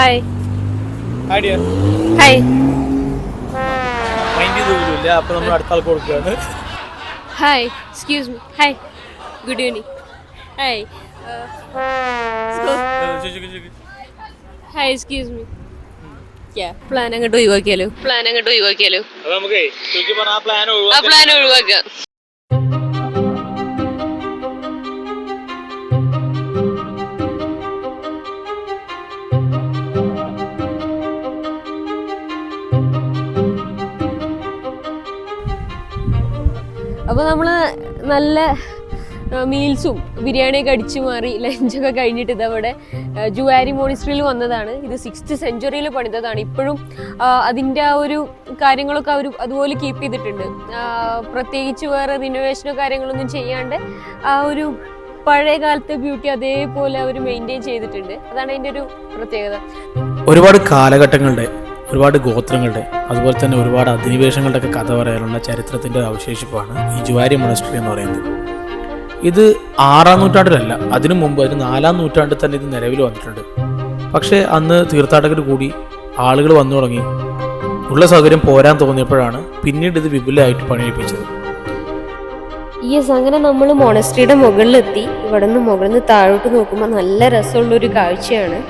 Hi. Hi dear. Hi. Mind ചെയ്തില്ല, അപ്പോൾ നമ്മൾ അടുത്ത ആൾക്ക് കൊടുക്കുകയാണ്. Hi. Excuse me. Hi. Good evening. Hi. Hi. Excuse me. Plan അങ്ങോട്ട് ഒഴിവാക്കിയാലോ? അപ്പോൾ നമുക്ക് ശരിക്കും പറഞ്ഞാൽ ആ പ്ലാൻ ഒഴിവാക്കാം. അപ്പോൾ നമ്മൾ നല്ല മീൽസും ബിരിയാണിയൊക്കെ അടിച്ചു മാറി ലഞ്ചൊക്കെ കഴിഞ്ഞിട്ട് ഇതവിടെ ജുവാരി മോണിസ്ട്രിയിൽ വന്നതാണ്. ഇത് 6th സെഞ്ച്വറിയിൽ പണിതതാണ്. ഇപ്പോഴും അതിൻ്റെ ആ ഒരു കാര്യങ്ങളൊക്കെ അവർ അതുപോലെ കീപ്പ് ചെയ്തിട്ടുണ്ട്. പ്രത്യേകിച്ച് വേറെ റിനോവേഷനോ കാര്യങ്ങളൊന്നും ചെയ്യാണ്ട് ആ ഒരു പഴയ കാലത്തെ ബ്യൂട്ടി അതേപോലെ അവർ മെയിൻറ്റെയിൻ ചെയ്തിട്ടുണ്ട്. അതാണ് അതിൻ്റെ ഒരു പ്രത്യേകത. ഒരുപാട് കാലഘട്ടങ്ങളുടെ, ഒരുപാട് ഗോത്രങ്ങളുടെ, അതുപോലെ തന്നെ ഒരുപാട് അധിനിവേശങ്ങളുടെ ഒക്കെ കഥ പറയാനുള്ള ചരിത്രത്തിൻ്റെ അവശേഷിപ്പാണ് ഈ ജുവാരി മോണസ്ട്രി എന്ന് പറയുന്നത്. ഇത് 6ാം നൂറ്റാണ്ടിലല്ല, അതിനു മുമ്പ്, അതിന് 4ാം നൂറ്റാണ്ടിൽ തന്നെ ഇത് നിലവിൽ വന്നിട്ടുണ്ട്. പക്ഷേ അന്ന് തീർത്ഥാടകർ കൂടി ആളുകൾ വന്നു തുടങ്ങി, ഉള്ള സൗകര്യം പോരാൻ തോന്നിയപ്പോഴാണ് പിന്നീട് ഇത് വിപുലമായിട്ട് പണിയിപ്പിച്ചത്. അങ്ങനെ നമ്മൾ മോണസ്ട്രിയുടെ മുകളിലെത്തി. ഇവിടെ നിന്ന് മുകളിൽ നിന്ന് താഴോട്ട് നോക്കുമ്പോൾ നല്ല രസമുള്ളൊരു കാഴ്ചയാണ്.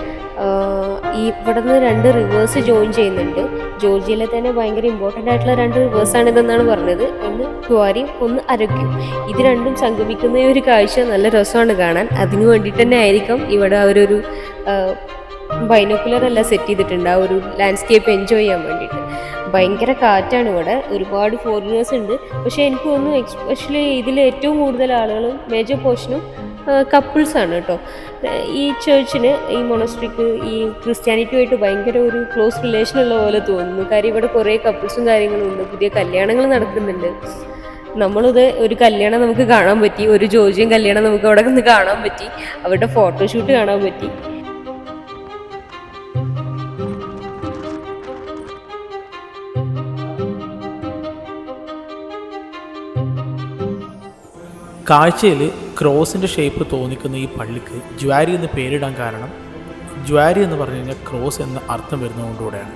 ഇവിടെ നിന്ന് 2 റിവേഴ്സ് ജോയിൻ ചെയ്യുന്നുണ്ട്. ജോർജിയയിലെ തന്നെ ഭയങ്കര ഇമ്പോർട്ടൻ്റ് ആയിട്ടുള്ള 2 റിവേഴ്സാണിതെന്നാണ് പറഞ്ഞത്. ഒന്ന് ദ്വാരയും ഒന്ന് അരഗ്യയും. ഇത് രണ്ടും സംഗമിക്കുന്ന ഒരു കാഴ്ച നല്ല രസമാണ് കാണാൻ. അതിനു വേണ്ടിയിട്ട് തന്നെ ആയിരിക്കും ഇവിടെ അവരൊരു ബൈനോക്കുലർ എല്ലാം സെറ്റ് ചെയ്തിട്ടുണ്ട്, ആ ഒരു ലാൻഡ്സ്കേപ്പ് എൻജോയ് ചെയ്യാൻ വേണ്ടിയിട്ട്. ഭയങ്കര കാറ്റാണ് ഇവിടെ, ഒരുപാട് ഫോറിനേഴ്സ് ഉണ്ട്. പക്ഷേ എനിക്ക് തോന്നുന്നു എക്സ്പെഷ്യലി ഇതിൽ ഏറ്റവും കൂടുതൽ ആളുകളും മേജർ പോർഷനും കപ്പിൾസാണ് കേട്ടോ. ഈ ചേർച്ചിന്, ഈ മൊണസ്ട്രിക്ക് ഈ ക്രിസ്ത്യാനിറ്റിയുമായിട്ട് ഭയങ്കര ഒരു ക്ലോസ് റിലേഷൻ ഉള്ള പോലെ തോന്നുന്നു. കാര്യം ഇവിടെ കുറേ കപ്പിൾസും കാര്യങ്ങളും ഉണ്ട്, പുതിയ കല്യാണങ്ങൾ നടക്കുന്നുണ്ട്. നമ്മളിത് ഒരു കല്യാണം നമുക്ക് കാണാൻ പറ്റി, ഒരു ജോർജിയൻ കല്യാണം നമുക്ക് അവിടെ നിന്ന് കാണാൻ പറ്റി, അവരുടെ ഫോട്ടോഷൂട്ട് കാണാൻ പറ്റി. കാഴ്ചയിൽ ക്രോസിൻ്റെ ഷേപ്പ് തോന്നിക്കുന്ന ഈ പള്ളിക്ക് ജ്വാരി എന്ന് പേരിടാൻ കാരണം, ജ്വാരി എന്ന് പറഞ്ഞു കഴിഞ്ഞാൽ ക്രോസ് എന്ന അർത്ഥം വരുന്നതുകൊണ്ടുകൂടെയാണ്.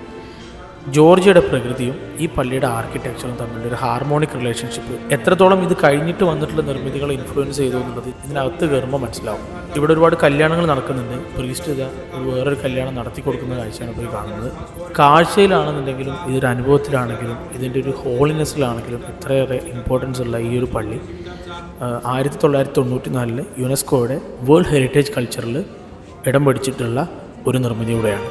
ജോർജിയയുടെ പ്രകൃതിയും ഈ പള്ളിയുടെ ആർക്കിടെക്ചറും തമ്മിലൊരു ഹാർമോണിക് റിലേഷൻഷിപ്പ് എത്രത്തോളം ഇത് കഴിഞ്ഞിട്ട് വന്നിട്ടുള്ള നിർമ്മിതികളെ ഇൻഫ്ലുവൻസ് ചെയ്തു എന്നുള്ളത് ഇതിനകത്ത് കയറുമ്പോൾ മനസ്സിലാവും. ഇവിടെ ഒരുപാട് കല്യാണങ്ങൾ നടക്കുന്നുണ്ട്. പ്രീസ്റ്റ് വേറൊരു കല്യാണം നടത്തി കൊടുക്കുന്ന കാഴ്ചയാണ് പോയി കാണുന്നത്. കാഴ്ചയിലാണെന്നുണ്ടെങ്കിലും ഇതൊരു അനുഭവത്തിലാണെങ്കിലും ഇതിൻ്റെ ഒരു ഹോളിനെസ്സിലാണെങ്കിലും ഇത്രയേറെ ഇമ്പോർട്ടൻസ് ഉള്ള ഈ ഒരു പള്ളി 1994 യുനെസ്കോയുടെ വേൾഡ് ഹെറിറ്റേജ് കൾച്ചറിൽ ഇടം പിടിച്ചിട്ടുള്ള ഒരു നിർമ്മിതിയൂടെയാണ്.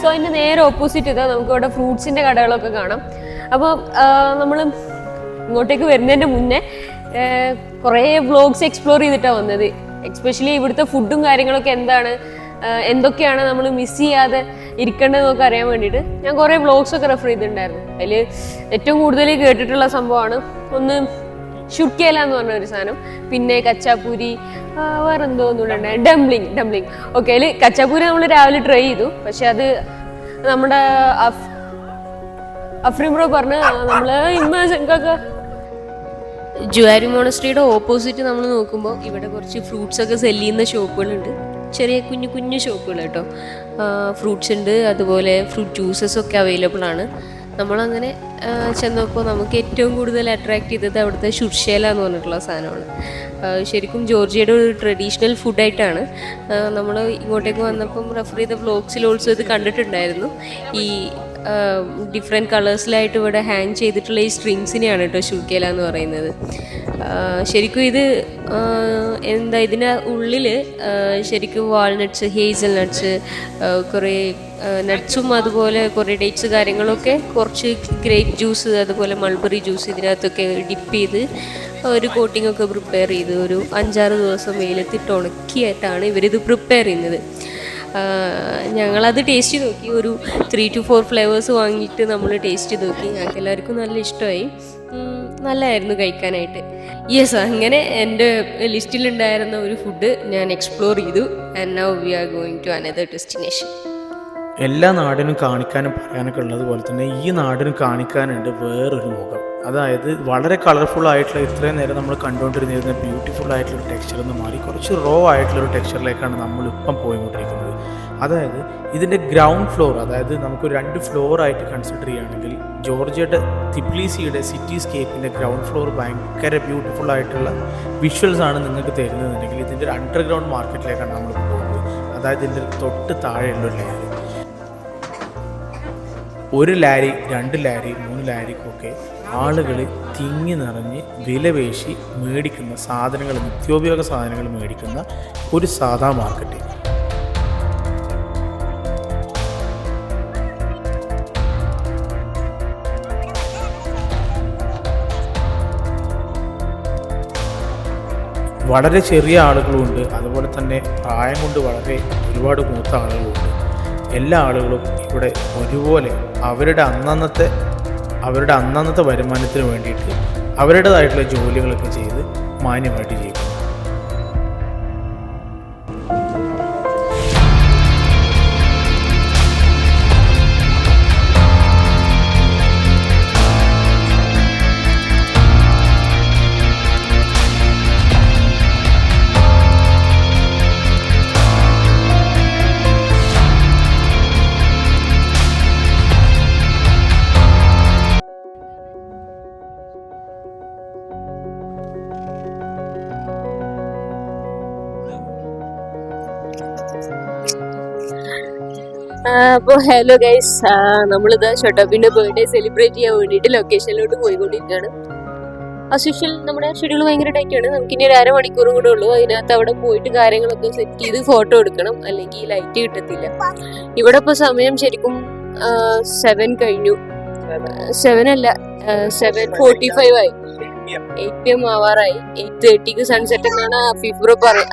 സോ അതിൻ്റെ നേരെ ഓപ്പോസിറ്റ് ഇതാ നമുക്ക് ഇവിടെ ഫ്രൂട്ട്സിൻ്റെ കടകളൊക്കെ കാണാം. അപ്പോൾ നമ്മൾ ഇങ്ങോട്ടേക്ക് വരുന്നതിൻ്റെ മുന്നേ കുറേ വ്ളോഗ്സ് എക്സ്പ്ലോർ ചെയ്തിട്ടാണ് വന്നത്. എക്സ്പെഷ്യലി ഇവിടുത്തെ ഫുഡും കാര്യങ്ങളൊക്കെ എന്തൊക്കെയാണ് നമ്മൾ മിസ് ചെയ്യാതെ ഇരിക്കേണ്ടതെന്നൊക്കെ അറിയാൻ വേണ്ടിയിട്ട് ഞാൻ കുറേ വ്ളോഗ്സൊക്കെ റെഫർ ചെയ്തിട്ടുണ്ടായിരുന്നു. അതിൽ ഏറ്റവും കൂടുതൽ കേട്ടിട്ടുള്ള സംഭവമാണ് ഒന്ന് ഷുർക്കേല എന്ന് പറഞ്ഞ ഒരു സാധനം, പിന്നെ കച്ചാപ്പൂരി, വേറെ എന്തോ ഒന്നുകൂടെ ഡംപ്ലിങ്. ഓക്കെ, അതിൽ കച്ചാപ്പൂരി നമ്മൾ രാവിലെ ട്രൈ ചെയ്തു. പക്ഷെ അത് നമ്മുടെ അഫ്രീം ബ്രോ പറഞ്ഞ് നമ്മൾ ഇമ്മൊക്കെ ജുവാരി മോണസ്ട്രിയുടെ ഓപ്പോസിറ്റ് നമ്മൾ നോക്കുമ്പോൾ ഇവിടെ കുറച്ച് ഫ്രൂട്ട്സ് ഒക്കെ സെല് ചെയ്യുന്ന ഷോപ്പുകളുണ്ട്. ചെറിയ കുഞ്ഞു ഷോപ്പുകൾ കേട്ടോ. ഫ്രൂട്ട്സ് ഉണ്ട്, അതുപോലെ ഫ്രൂട്ട് ജ്യൂസസ് ഒക്കെ അവൈലബിൾ ആണ്. നമ്മളങ്ങനെ ചെന്നപ്പോൾ നമുക്ക് ഏറ്റവും കൂടുതൽ അട്രാക്ട് ചെയ്തത് അവിടുത്തെ ഷുർഷേല എന്ന് പറഞ്ഞിട്ടുള്ള സാധനമാണ്. ശരിക്കും ജോർജിയയുടെ ഒരു ട്രഡീഷണൽ ഫുഡായിട്ടാണ്. നമ്മൾ ഇങ്ങോട്ടേക്ക് വന്നപ്പം റെഫർ ചെയ്ത വ്ളോഗ്സിൽ ഓൾസോ ഇത് കണ്ടിട്ടുണ്ടായിരുന്നു. ഈ ഡിഫറെൻറ്റ് കളേഴ്സിലായിട്ട് ഇവിടെ ഹാങ് ചെയ്തിട്ടുള്ള ഈ സ്ട്രിങ്സിനെയാണ് കേട്ടോ ഷുർക്കേല എന്ന് പറയുന്നത്. ശരിക്കും ഇത് ഇതിന് ഉള്ളിൽ ശരിക്കും വാൾനട്ട്സ്, ഹേസൽ നട്ട്സ്, കുറേ നട്ട്സും അതുപോലെ കുറേ ഡേറ്റ്സ് കാര്യങ്ങളൊക്കെ, കുറച്ച് ഗ്രേപ്പ് ജ്യൂസ്, അതുപോലെ മൾബറി ജ്യൂസ് ഇതിനകത്തൊക്കെ ഡിപ്പ് ചെയ്ത് ഒരു കോട്ടിങ്ങൊക്കെ പ്രിപ്പയർ ചെയ്ത് ഒരു 5-6 ദിവസം വെയിലത്തിട്ട് ഉണക്കിയായിട്ടാണ് ഇവരിത് പ്രിപ്പയർ ചെയ്യുന്നത്. ഞങ്ങളത് ടേസ്റ്റ് ചെയ്ത് നോക്കി. ഒരു 3 to 4 ഫ്ലേവേഴ്സ് വാങ്ങിയിട്ട് നമ്മൾ ടേസ്റ്റ് ചെയ്ത് നോക്കി. ഞങ്ങൾക്ക് എല്ലാവർക്കും നല്ല ഇഷ്ടമായി, നല്ലതായിരുന്നു കഴിക്കാനായിട്ട്. അങ്ങനെ എൻ്റെ ലിസ്റ്റിലുണ്ടായിരുന്ന ഒരു ഫുഡ് ഞാൻ എക്സ്പ്ലോർ ചെയ്തു. And now we are going to another destination. എല്ലാ നാടിനും കാണിക്കാനും പറയാനൊക്കെ ഉള്ളതുപോലെ തന്നെ ഈ നാടിനും കാണിക്കാനുണ്ട് വേറൊരു മുഖം. അതായത് വളരെ കളർഫുൾ ആയിട്ടുള്ള ഇത്രയും നേരം നമ്മൾ കണ്ടുകൊണ്ടിരുന്നിരുന്ന ബ്യൂട്ടിഫുൾ ആയിട്ടുള്ള ടെക്സ്ചറിൽ നിന്ന് മാറി കുറച്ച് റോ ആയിട്ടുള്ളൊരു ടെക്സ്ചറിലേക്കാണ് നമ്മളിപ്പം പോയിക്കൊണ്ടിരിക്കുന്നത്. അതായത് ഇതിൻ്റെ ഗ്രൗണ്ട് ഫ്ലോർ, അതായത് നമുക്ക് 2 ഫ്ലോർ ആയിട്ട് കൺസിഡർ ചെയ്യുകയാണെങ്കിൽ ജോർജിയയുടെ തിബ്ലിസിയുടെ സിറ്റിസ്കേപ്പിൻ്റെ ഗ്രൗണ്ട് ഫ്ലോർ ഭയങ്കര ബ്യൂട്ടിഫുൾ ആയിട്ടുള്ള വിഷ്വൽസ് ആണ് നിങ്ങൾക്ക് തരുന്നതെന്നുണ്ടെങ്കിൽ ഇതിൻ്റെ ഒരു അണ്ടർഗ്രൗണ്ട് മാർക്കറ്റിലേക്കാണ് നമ്മൾ പോകുന്നത്. അതായത് ഇതിൻ്റെ തൊട്ട് താഴെയുള്ളൊരു ലെയർ, 1 ലാരി 2 ലാരി 3 ലാരിക്കൊക്കെ ആളുകൾ തിങ്ങി നിറഞ്ഞ് വിലപേശി മേടിക്കുന്ന സാധനങ്ങൾ, നിത്യോപയോഗ സാധനങ്ങൾ മേടിക്കുന്ന ഒരു സാധാ മാർക്കറ്റ്. വളരെ ചെറിയ ആളുകളുമുണ്ട്, അതുപോലെ തന്നെ പ്രായം കൊണ്ട് വളരെ ഒരുപാട് മൂത്ത ആളുകളുമുണ്ട്. എല്ലാ ആളുകളും ഇവിടെ ഒരുപോലെ അവരുടെ അന്നന്നത്തെ വരുമാനത്തിന് വേണ്ടിയിട്ട് അവരുടേതായിട്ടുള്ള ജോലികളൊക്കെ ചെയ്ത് മാന്യമായിട്ട് ജീവിക്കുന്നു. അപ്പോൾ ഹലോ ഗൈസ്, നമ്മളിത് ഷോട്ടോപ്പിന്റെ ബർത്ത്ഡേ സെലിബ്രേറ്റ് ചെയ്യാൻ വേണ്ടിയിട്ട് ലൊക്കേഷനിലോട്ട് പോയിക്കൊണ്ടിരിക്കുകയാണ്. അസ്യൂഷ്വൽ നമ്മുടെ ഷെഡ്യൂൾ ഭയങ്കര ടൈറ്റാണ്. നമുക്കിനി ഒരു 1/2 മണിക്കൂറും കൂടെ ഉള്ളൂ. അതിനകത്ത് അവിടെ പോയിട്ട് കാര്യങ്ങളൊക്കെ സെറ്റ് ചെയ്ത് ഫോട്ടോ എടുക്കണം, അല്ലെങ്കിൽ ലൈറ്റ് കിട്ടത്തില്ല. ഇവിടെ ഇപ്പോൾ സമയം ശരിക്കും 7 കഴിഞ്ഞു. 7 അല്ല, 7:45 ആയി. 8 PM ആവാറായി. 8:30 സൺസെറ്റ് എന്നാണ്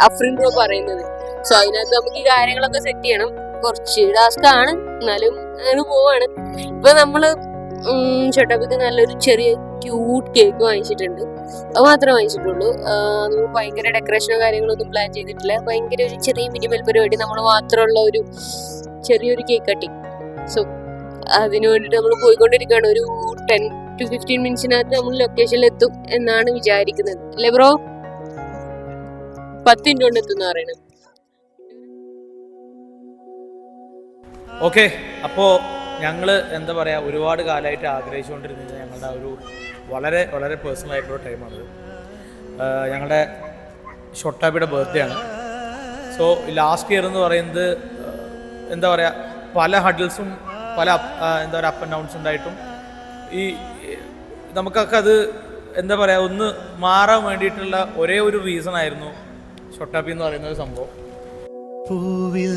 അഫ്രിൻ ബ്രോ പറയുന്നത്. സോ അതിനകത്ത് നമുക്ക് ഈ കാര്യങ്ങളൊക്കെ സെറ്റ് ചെയ്യണം. കുറച്ച് ടാസ്ക് ആണ്, എന്നാലും അങ്ങനെ പോവാണ്. ഇപ്പൊ നമ്മള് ഷോട്ടോപ്പിക്ക് നല്ലൊരു ചെറിയ ക്യൂട്ട് കേക്ക് വാങ്ങിച്ചിട്ടുണ്ട്. അത് മാത്രമേ വാങ്ങിച്ചിട്ടുള്ളൂ. നമുക്ക് ഭയങ്കര ഡെക്കറേഷനോ കാര്യങ്ങളൊന്നും പ്ലാൻ ചെയ്തിട്ടില്ല. ഭയങ്കര ഒരു ചെറിയ മിനിമൽ പരിപാടി, നമ്മൾ മാത്രമുള്ള ഒരു ചെറിയൊരു കേക്ക് കട്ടിങ്. സോ അതിനു വേണ്ടിയിട്ട് നമ്മൾ പോയിക്കൊണ്ടിരിക്കുകയാണ്. ഒരു 10 to 15 മിനിറ്റ്സിനകത്ത് നമ്മൾ ലൊക്കേഷനിൽ എത്തും എന്നാണ് വിചാരിക്കുന്നത്. അല്ലേ ബ്രോ? 10 മിനിറ്റ് കൊണ്ട് എത്തുന്ന പറയണത്. ഓക്കെ, അപ്പോൾ ഞങ്ങൾ എന്താ പറയുക, ഒരുപാട് കാലമായിട്ട് ആഗ്രഹിച്ചുകൊണ്ടിരുന്നത് ഞങ്ങളുടെ ഒരു വളരെ വളരെ പേഴ്സണൽ ആയിട്ടുള്ള ടൈമാണത്. ഞങ്ങളുടെ ഷൊട്ടാബിയുടെ ബർത്ത്ഡേ ആണ്. സോ ലാസ്റ്റ് ഇയർ എന്ന് പറയുന്നത് എന്താ പറയുക, പല ഹഡിൽസും പല എന്താ പറയുക അപ്പ് ആൻഡ് ഡൗൺസ് ഉണ്ടായിട്ടും ഈ നമുക്കൊക്കെ അത് എന്താ പറയുക ഒന്ന് മാറാൻ വേണ്ടിയിട്ടുള്ള ഒരേ ഒരു റീസൺ ആയിരുന്നു ഷൊട്ടാബി എന്ന് പറയുന്ന ഒരു സംഭവം. പൂവിൽ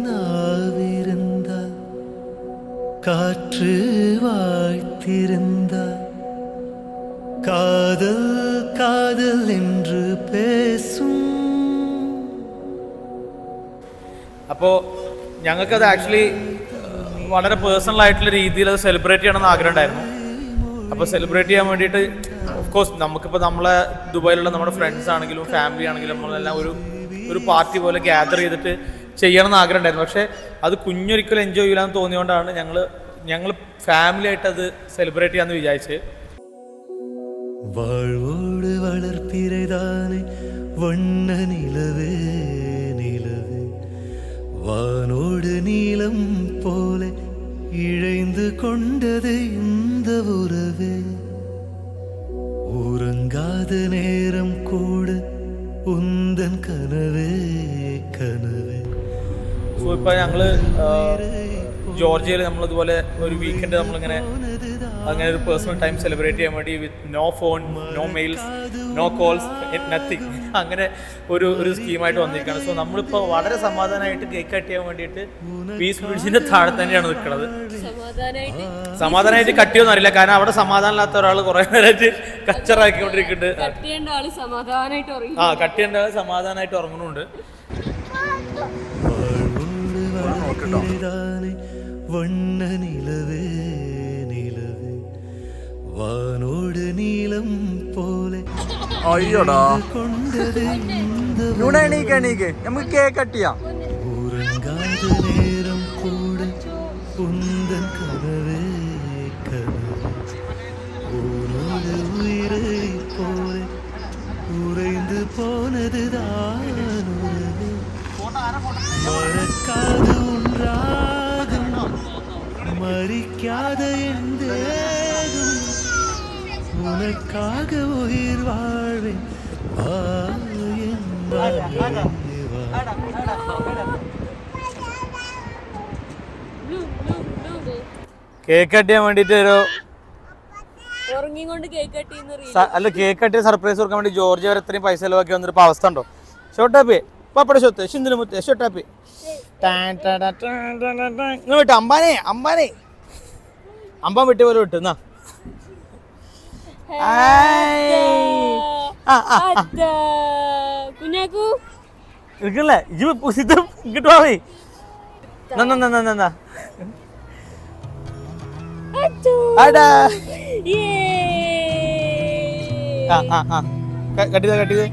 നാവിരുന്ന കാറ്റ് വാഴ്ത്തിരുന്ന കാതൽ കാതൽ என்று பேசும். അപ്പോൾ ഞങ്ങൾക്കത് ആക്ച്വലി വളരെ പേഴ്സണൽ ആയിട്ടുള്ള രീതിയിൽ അത് സെലിബ്രേറ്റ് ചെയ്യണമെന്ന് ആഗ്രഹം ഉണ്ടായിരുന്നു. അപ്പോൾ സെലിബ്രേറ്റ് ചെയ്യാൻ വേണ്ടിയിട്ട് ഓഫ്കോഴ്സ് നമുക്കിപ്പോൾ നമ്മളെ ദുബായിലുള്ള നമ്മുടെ ഫ്രണ്ട്സ് ആണെങ്കിലും ഫാമിലി ആണെങ്കിലും നമ്മളെല്ലാം ഒരു പാർട്ടി പോലെ ഗ്യാദർ ചെയ്തിട്ട് ചെയ്യണം എന്ന് ആഗ്രഹം ഉണ്ടായിരുന്നു. പക്ഷേ അത് കുഞ്ഞൊരിക്കലും എൻജോയ് ചെയ്യില്ലാന്ന് തോന്നിയോണ്ടാണ് ഞങ്ങൾ ഫാമിലി ആയിട്ട് അത് സെലിബ്രേറ്റ് ചെയ്യാമെന്ന് വിചാരിച്ച്. வாழ்வோடு வளர்ப்பிறைதானே வண்ண நிலவே நிலவே வானோடு நீலம் போல இழைந்து கொண்டது இந்த உறவே உறங்காத நேரம் கூட ഉന്തൻ കനവേ കനവേ. സോ ഇപ്പോൾ ഞങ്ങൾ ജോർജിയയിൽ നമ്മളിതുപോലെ ഒരു വീക്കെൻഡ് നമ്മളിങ്ങനെ അങ്ങനെ ഒരു പേഴ്സണൽ ടൈം സെലിബ്രേറ്റ് ചെയ്യാൻ വേണ്ടി with no phone, no mails, no calls, nothing, അങ്ങനെ ഒരു സ്കീമായിട്ട് വന്നിരിക്കുകയാണ്. സോ നമ്മളിപ്പോൾ വളരെ സമാധാനമായിട്ട് കേക്ക് കട്ട് ചെയ്യാൻ വേണ്ടിയിട്ട് പീസ് ബ്രിഡ്ജിൻ്റെ താഴെ തന്നെയാണ് നിൽക്കുന്നത്. സമാധാനമായിട്ട് കട്ട് ചെയ്യുമെന്ന് അറിയില്ല, കാരണം അവിടെ സമാധാനമില്ലാത്ത ഒരാൾ കുറേ നേരമായിട്ട് കച്ചറാക്കിക്കൊണ്ടിരിക്കുന്നുണ്ട്. കട്ട് ചെയ്യേണ്ട ആൾ സമാധാനമായിട്ട് ഉറങ്ങുന്നുണ്ട്. വണ്ണ നിലവേ നിലവേ വാനോട് നീളം പോലെ അയ്യോടാ എണീക്ക് നമുക്ക് കേക്ക് കട്ട് ചെയ്യാം. ഉറങ്ങാതെ നേരം കൂടെ ഉന്തൻ കനവേ കനവേ நினைக்காத என் தேகம் உனக்காக உயிர் வாழ்வேன் வா என் வாழ்வே வா. കേക്ക് കട്ടിയാൻ വേണ്ടിട്ട് ഒരു ഉറങ്ങിക്കൊണ്ട് കേക്ക് കട്ടിന്ന് അല്ല കേക്ക് കട്ടിയ സർപ്രൈസ് കൊടുക്കാൻ വേണ്ടി ജോർജ് വരെ ഇത്രയും പൈസ ചെലവാക്കി വന്നൊരു അവസ്ഥ ഉണ്ടോ? ഷോട്ടാപ്പി പപ്പട ഷോത്ത് ഷിന്ദിന് മുത്തേ ഷോട്ടാപ്പി വിട്ടു അമ്പാനെ അമ്പാനെ അമ്പാൻ വിട്ട് പോലെ വിട്ടു എന്നാ കുഞ്ഞാക്കു ഇരിക്കല്ലേ ഇത് കിട്ടുവാ കട്ടിയത് കട്ടിയത്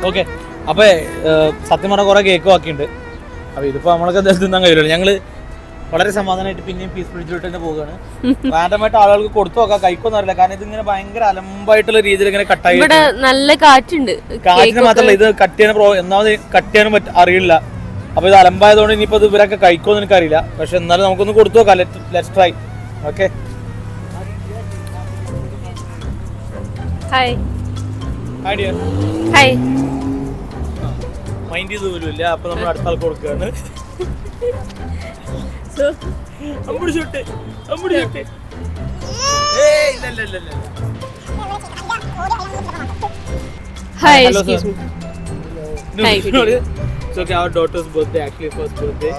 ഓക്കെ. അപ്പോൾ സത്യം പറഞ്ഞാൽ കുറേ കേക്ക് ബാക്കിയുണ്ട്. അപ്പോൾ ഇതിപ്പോൾ നമ്മളൊക്കെ തിന്നാൻ കഴിയില്ലല്ലോ. ഞങ്ങൾ വളരെ സമാധാനമായിട്ട് പിന്നെയും പീസ് പിടിച്ചിട്ട് തന്നെ പോവുകയാണ്. റാൻഡമായിട്ട് ആളുകൾക്ക് കൊടുത്തു നോക്കാം, കഴിക്കൊന്നും അറിയില്ല. കാരണം ഇതിങ്ങനെ ഭയങ്കര അലമ്പായിട്ടുള്ള രീതിയിൽ ഇങ്ങനെ കട്ടായി, നല്ല കാറ്റുണ്ട്. കാറ്റിന് മാത്രമല്ല ഇത് കട്ട് ചെയ്യാൻ ഒന്നാമത് കട്ട് ചെയ്യാനും അറിയില്ല. അപ്പോൾ ഇത് അലമ്പായതുകൊണ്ട് ഇനിയിപ്പോൾ ഇത് ഇവരൊക്കെ കഴിക്കുമെന്ന് എനിക്കറിയില്ല. പക്ഷെ എന്നാലും നമുക്കൊന്ന് കൊടുത്തു നോക്കാം. Let's try. Okay. Hi hi dear. Hi. Mind ചെയ്ത് പോലും ഇല്ല. അപ്പോൾ നമ്മൾ അടുത്ത ആൾക്ക് കൊടുക്കുകയാണ്. Hi, excuse me. Hi. It's okay, our daughter's birthday, actually first birthday.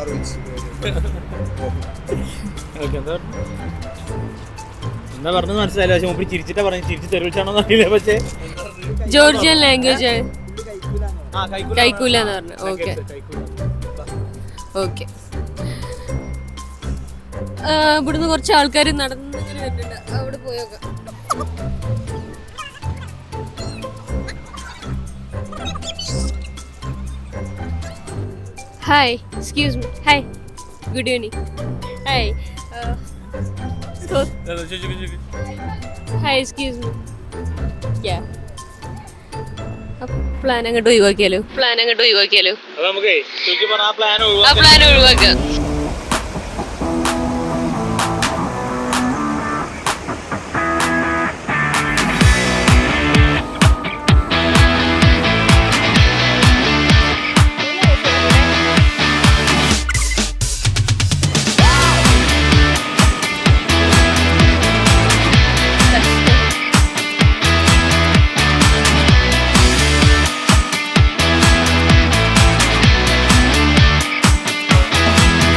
Okay, എന്താ പറഞ്ഞത് മനസ്സിലായില്ല. പക്ഷെ മുമ്പ് ചിരിച്ചിട്ടാ പറഞ്ഞു. ചിരിച്ച് തെരുവിച്ചാണോ അറിയില്ല. പക്ഷേ ജോർജിയൻ ലാംഗ്വേജ് ആണ്. കൈക്കൂല എന്ന് പറഞ്ഞു. Okay okay. ഇവിടുന്ന് കുറച്ച് ആൾക്കാർ നടന്നിങ്ങനെ വരുന്നുണ്ട്. അവിടെ പോയോക്കാം. Hi, excuse me. Hi, good evening. Hi. Hi, excuse me. Plan അങ്ങോട്ട് ഒഴിവാക്കിയാലോ? നമുക്ക് ആ പ്ലാൻ ഒഴിവാക്കാം.